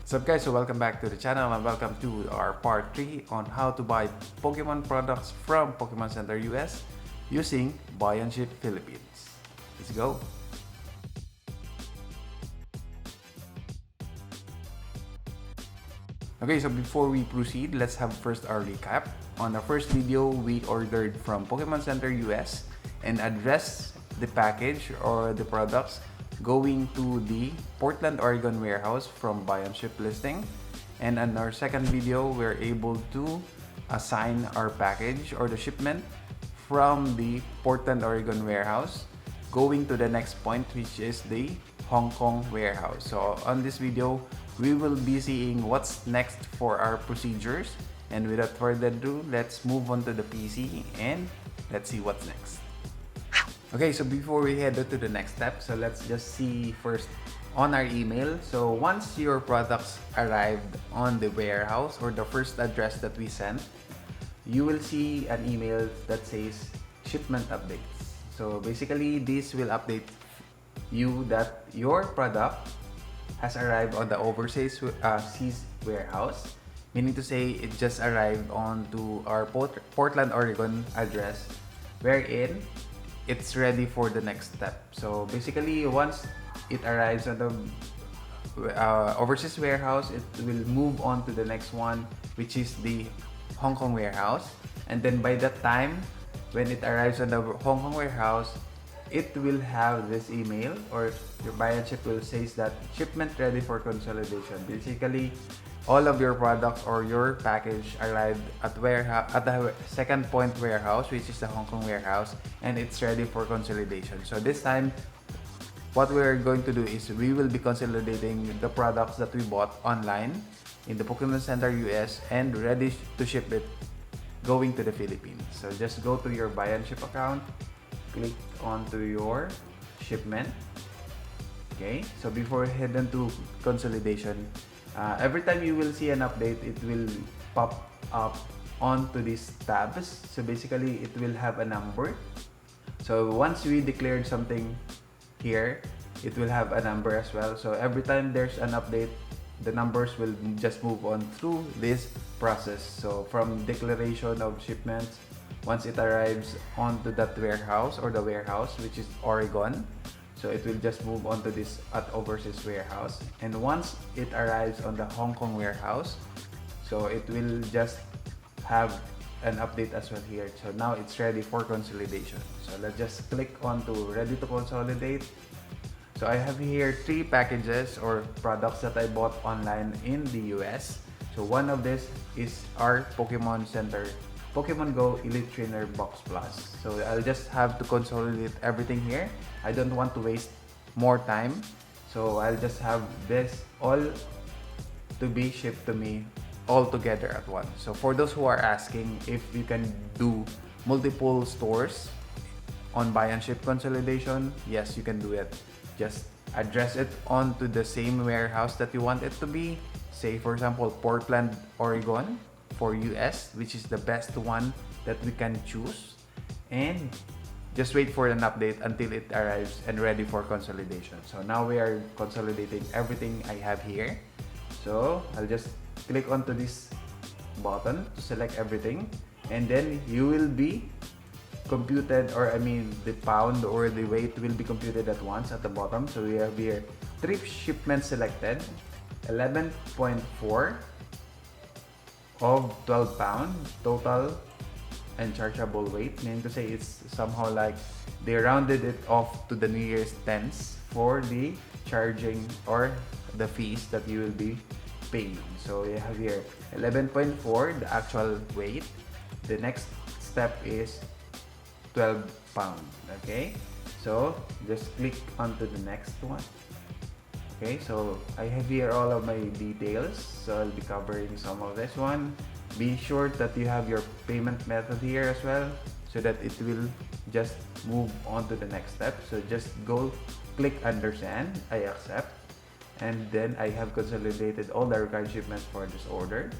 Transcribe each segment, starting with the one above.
What's up guys, so welcome back to the channel and welcome to our part 3 on how to buy Pokemon products from Pokemon Center US using Buy and Ship Philippines. Let's go! Okay, so before we proceed, let's have first our recap. On the first video, we ordered from Pokemon Center US and addressed the package or the products going to the Portland, Oregon warehouse from Buy and Ship listing. And on our second video, we're able to assign our package or the shipment from the Portland, Oregon warehouse going to the next point, which is the Hong Kong warehouse. So on this video, we will be seeing what's next for our procedures. And without further ado, let's move on to the PC and let's see what's next. Okay, so before we head to the next step, so let's just see first on our email. So once your products arrived on the warehouse or the first address that we sent, you will see an email that says shipment updates. So basically, this will update you that your product has arrived on the overseas warehouse, meaning to say it just arrived onto our Portland, Oregon address, wherein it's ready for the next step. So basically, once it arrives on the overseas warehouse, it will move on to the next one, which is the Hong Kong warehouse. And then by that time, when it arrives on the Hong Kong warehouse, it will have this email, or your buy and ship will say that shipment ready for consolidation. Basically, all of your products or your package arrived at the second point warehouse, which is the Hong Kong warehouse, and it's ready for consolidation. So this time, what we're going to do is we will be consolidating the products that we bought online in the Pokemon Center US and ready to ship it going to the Philippines. So just go to your buy and ship account, click onto your shipment. Okay, so before heading to consolidation, every time you will see an update, it will pop up onto these tabs. So basically, it will have a number. So once we declared something here, it will have a number as well. So every time there's an update, the numbers will just move on through this process. So from declaration of shipments, once it arrives onto that warehouse or the warehouse, which is Oregon, so it will just move on to this at overseas warehouse. And once it arrives on the Hong Kong warehouse, so it will just have an update as well here. So now it's ready for consolidation. So let's just click on to ready to consolidate. So I have here 3 packages or products that I bought online in the US. So one of this is our Pokemon Center Pokemon Go Elite Trainer Box Plus. So I'll just have to consolidate everything here. I don't want to waste more time. So I'll just have this all to be shipped to me all together at once. So for those who are asking if you can do multiple stores on buy and ship consolidation, yes, you can do it. Just address it onto the same warehouse that you want it to be. Say for example, Portland, Oregon for US, which is the best one that we can choose, and just wait for an update until it arrives and ready for consolidation. So now we are consolidating everything I have here. So I'll just click onto this button to select everything, and then you will be computed, or I mean the pound or the weight will be computed at once at the bottom. So we have here 3 shipments selected, 11.4 of 12 pound total and chargeable weight, meaning to say it's somehow like they rounded it off to the nearest tens for the charging or the fees that you will be paying. So you have here 11.4 the actual weight. The next step is 12 pound. Okay, so just click onto the next one. Okay, so I have here all of my details, so I'll be covering some of this one. Be sure that you have your payment method here as well, so that it will just move on to the next step. So just go click understand, I accept, and then I have consolidated all the required shipments for this order.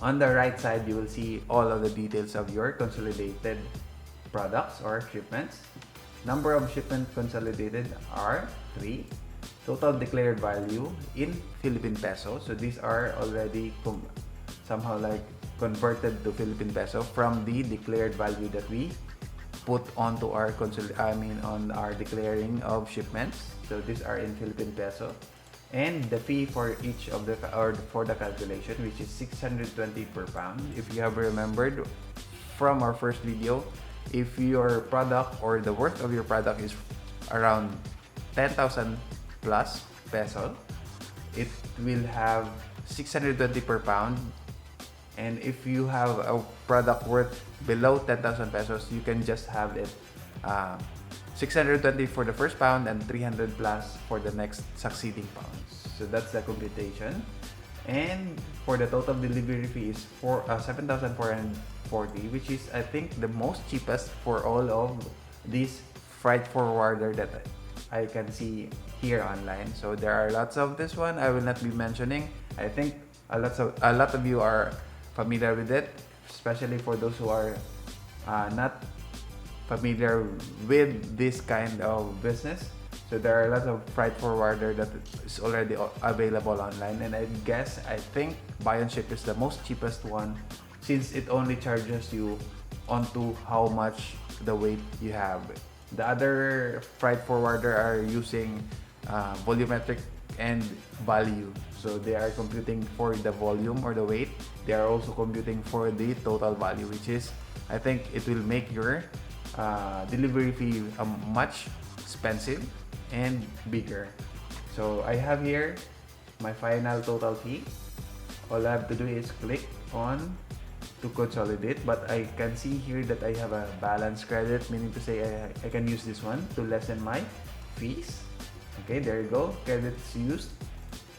On the right side, you will see all of the details of your consolidated products or shipments. Number of shipments consolidated are 3. total declared value in Philippine peso. So these are already somehow like converted to Philippine peso from the declared value that we put onto our on our declaring of shipments. So these are in Philippine peso. And the fee for each of the for the calculation, which is 620 per pound. If you have remembered from our first video, if your product or the worth of your product is around 10,000 plus peso, it will have 620 per pound. And if you have a product worth below 10,000 pesos, you can just have it 620 for the first pound and 300 plus for the next succeeding pounds. So that's the computation. And for the total delivery fee is 7,440, which is I think the most cheapest for all of these freight forwarder that I can see here online. So there are lots of this one I will not be mentioning. I think a lot of you are familiar with it, especially for those who are not familiar with this kind of business. So there are lots of freight forwarder that is already available online, and I think buy and ship is the most cheapest one, since it only charges you onto how much the weight you have. The other freight forwarder are using volumetric and value. So they are computing for the volume or the weight. They are also computing for the total value, which is, I think it will make your delivery fee much expensive and bigger. So I have here my final total fee. All I have to do is click on to consolidate, but I can see here that I have a balance credit, meaning to say I can use this one to lessen my fees. Okay, there you go. Credits used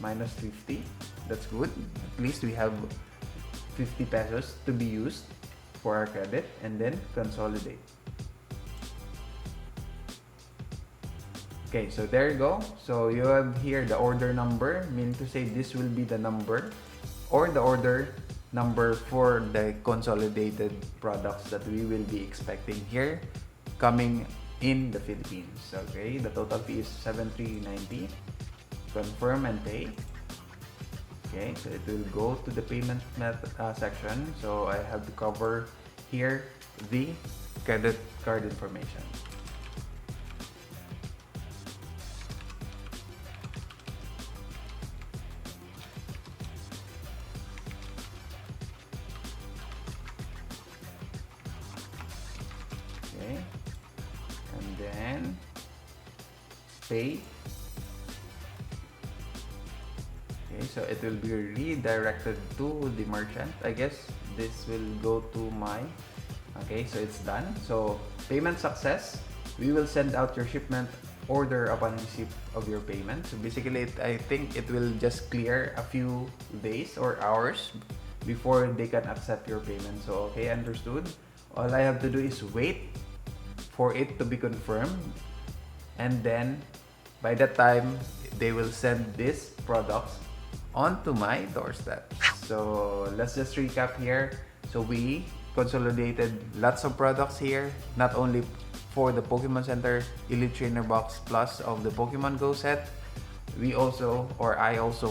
minus 50. That's good. At least we have 50 pesos to be used for our credit, and then consolidate. Okay, so there you go. So you have here the order number, meaning to say this will be the number or the order number for the consolidated products that we will be expecting here coming in the Philippines. Okay, the total fee is 7,390. Confirm and pay. Okay, so it will go to the payment section. So I have to cover here the credit card information. Okay, and then pay. Okay, so it will be redirected to the merchant. I guess this will go to my... Okay, so it's done. So payment success. We will send out your shipment order upon receipt of your payment. So basically, I think it will just clear a few days or hours before they can accept your payment. So okay, understood. All I have to do is wait for it to be confirmed, and then by that time they will send these products onto my doorstep. So let's just recap here. So we consolidated lots of products here, not only for the Pokemon Center Elite Trainer Box Plus of the Pokemon Go set. I also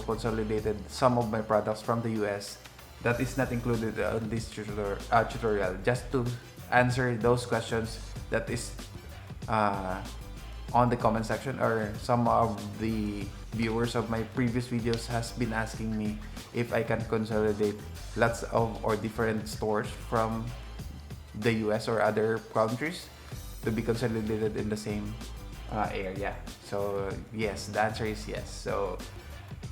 consolidated some of my products from the US that is not included on this tutorial, just to answer those questions that is on the comment section, or some of the viewers of my previous videos has been asking me if I can consolidate lots of or different stores from the US or other countries to be consolidated in the same area. So yes, the answer is yes. So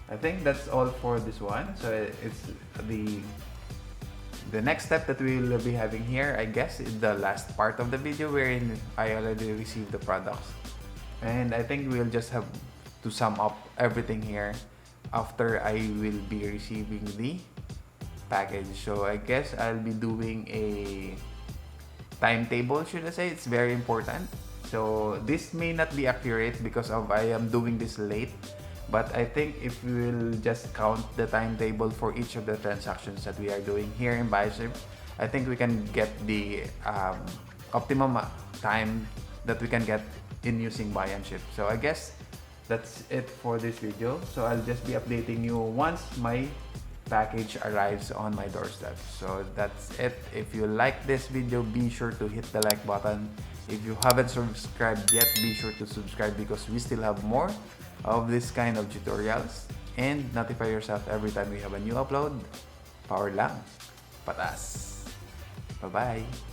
I think that's all for this one. So it's the next step that we will be having here, I guess, is the last part of the video wherein I already received the products. And I think we'll just have to sum up everything here after I will be receiving the package. So I guess I'll be doing a timetable, should I say. It's very important. So this may not be accurate because of I am doing this late. But I think if we will just count the timetable for each of the transactions that we are doing here in Buy-Ship, I think we can get the optimum time that we can get in using Buy and Ship. So I guess that's it for this video. So I'll just be updating you once my package arrives on my doorstep. So that's it. If you like this video, be sure to hit the like button. If you haven't subscribed yet, be sure to subscribe because we still have more of this kind of tutorials. And notify yourself every time we have a new upload. Power lang. Patas. Bye-bye.